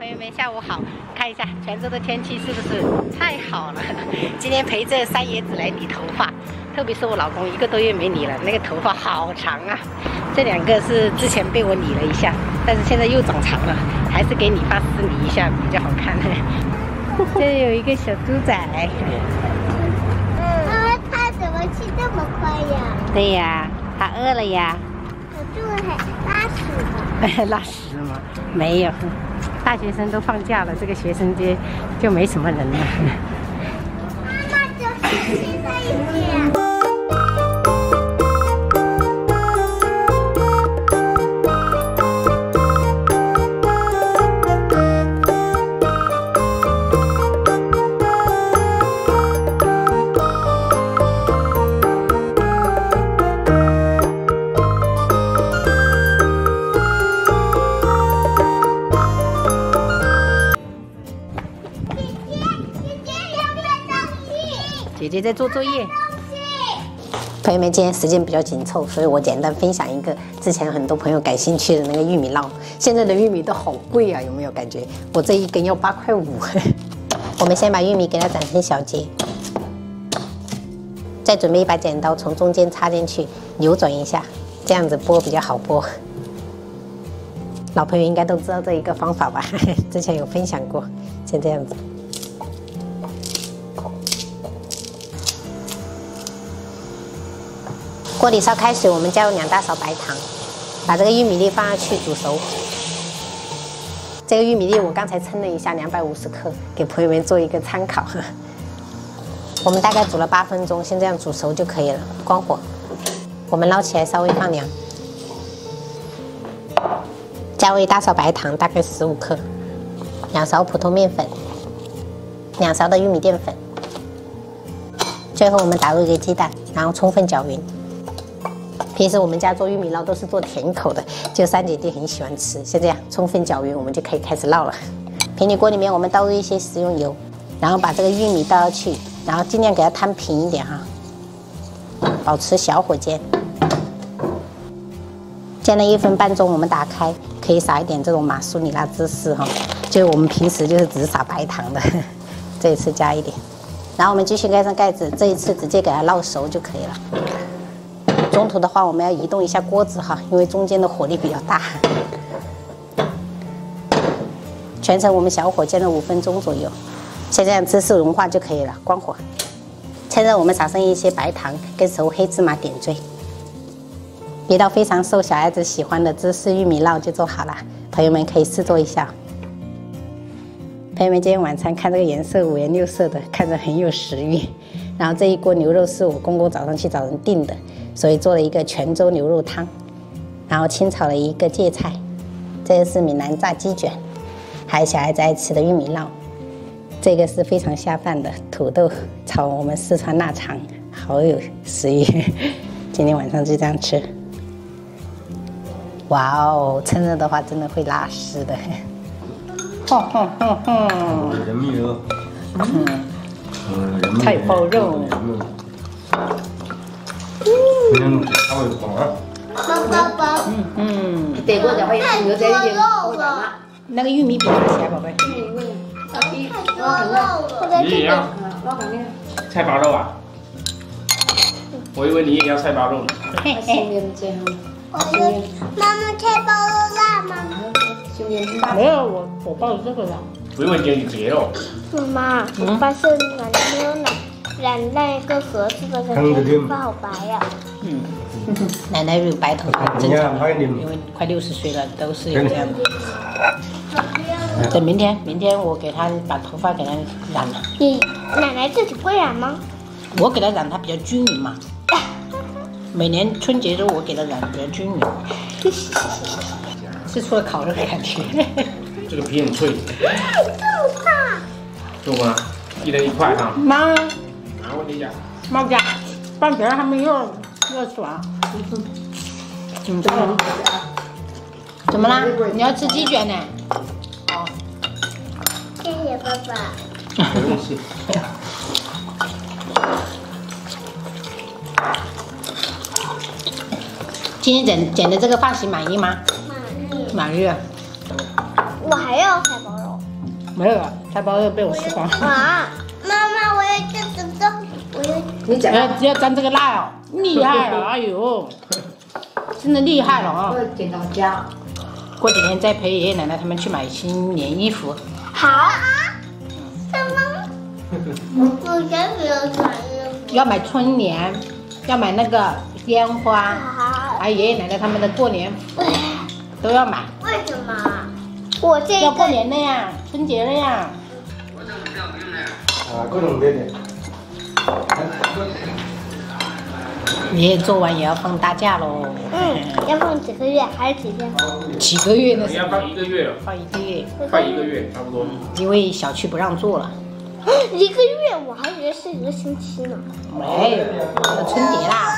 朋友们，下午好！看一下泉州的天气是不是太好了？今天陪着三爷子来理头发，特别是我老公1个多月没理了，那个头发好长啊。这2个是之前被我理了一下，但是现在又长长了，还是给理发师理一下比较好看。这有一个小猪仔。他怎么去这么快呀？对呀，他饿了呀。小猪还拉屎了。拉屎吗？没有。大学生都放假了，这个学生街就没什么人了。妈妈就是现在一点。姐姐在做作业。朋友们，今天时间比较紧凑，所以我简单分享一个之前很多朋友感兴趣的那个玉米烙。现在的玉米都好贵啊，有没有感觉？我这一根要8块5。我们先把玉米给它斩成小节，再准备一把剪刀，从中间插进去，扭转一下，这样子剥比较好剥。老朋友应该都知道这一个方法吧？之前有分享过，先这样子。锅里烧开水，我们加入2大勺白糖，把这个玉米粒放下去煮熟。这个玉米粒我刚才称了一下，250克，给朋友们做一个参考。我们大概煮了8分钟，先这样煮熟就可以了，关火。我们捞起来稍微放凉，加入1大勺白糖，大概15克，2勺普通面粉，2勺的玉米淀粉，最后我们打入一个鸡蛋，然后充分搅匀。平时我们家做玉米烙都是做甜口的，就3姐弟很喜欢吃。像这样充分搅匀，我们就可以开始烙了。平底锅里面我们倒入一些食用油，然后把这个玉米倒下去，然后尽量给它摊平一点哈，保持小火煎。煎了1分半钟，我们打开，可以撒一点这种马苏里拉芝士哈，就是我们平时就是只撒白糖的，这一次加一点。然后我们继续盖上盖子，这一次直接给它烙熟就可以了。中途的话，我们要移动一下锅子哈，因为中间的火力比较大。全程我们小火煎了5分钟左右，像这样芝士融化就可以了，关火。趁热我们撒上一些白糖跟熟黑芝麻点缀，一道非常受小孩子喜欢的芝士玉米烙就做好了，朋友们可以试做一下。朋友们，今天晚餐看这个颜色5颜6色的，看着很有食欲。然后这一锅牛肉是我公公早上去找人订的，所以做了一个泉州牛肉汤，然后清炒了一个芥菜，这个是闽南炸鸡卷，还有小孩子爱吃的玉米烙，这个是非常下饭的土豆炒我们四川腊肠，好有食欲。今天晚上就这样吃。哇哦，趁热的话真的会拉屎的。人民肉，菜包肉。对，我这会有这一点。那个玉米饼拿起来，宝贝。你也要？菜包肉啊？我以为你也要菜包肉呢。妈妈菜包肉辣吗？没有，我包的这个啦。我以为你结了。妈妈，我发现奶奶没有染那个盒子的感觉，头发好白呀。奶奶有白头发，正常的，因为快60岁了，都是有这样的。等明天我给她把头发给她染了。你奶奶自己会染吗？我给她染，她比较均匀嘛。每年春节时候我给她染比较均匀，吃出了烤肉的感觉。这个皮很脆。这么大。做吗？1人1块哈。妈，我给你讲。妈家，半瓶还没有，热死了。怎么啦？你要吃鸡卷呢？哦。谢谢爸爸。不用谢。今天剪的这个发型满意吗？满意。满意。我还要菜包肉。没有了，菜包肉被我吃光。啊，妈妈，我要吃这个，我要。你讲。只要沾这个辣哦，厉害了！哎呦，真的厉害了啊！剪刀夹。过几天再陪爷爷奶奶他们去买新年衣服。好。什么？我才不要穿衣服。要买春联，要买那个烟花，还有爷爷奶奶他们的过年服都要买。为什么？我这要过年了呀，春节了呀。啊，各种别的。爷爷做完也要放大假喽。要放几个月还是几天？几个月呢？你要放1个月了。放1个月。放1个月，差不多。因为小区不让做了。1个月，我还以为是1个星期呢。没有，春节啦。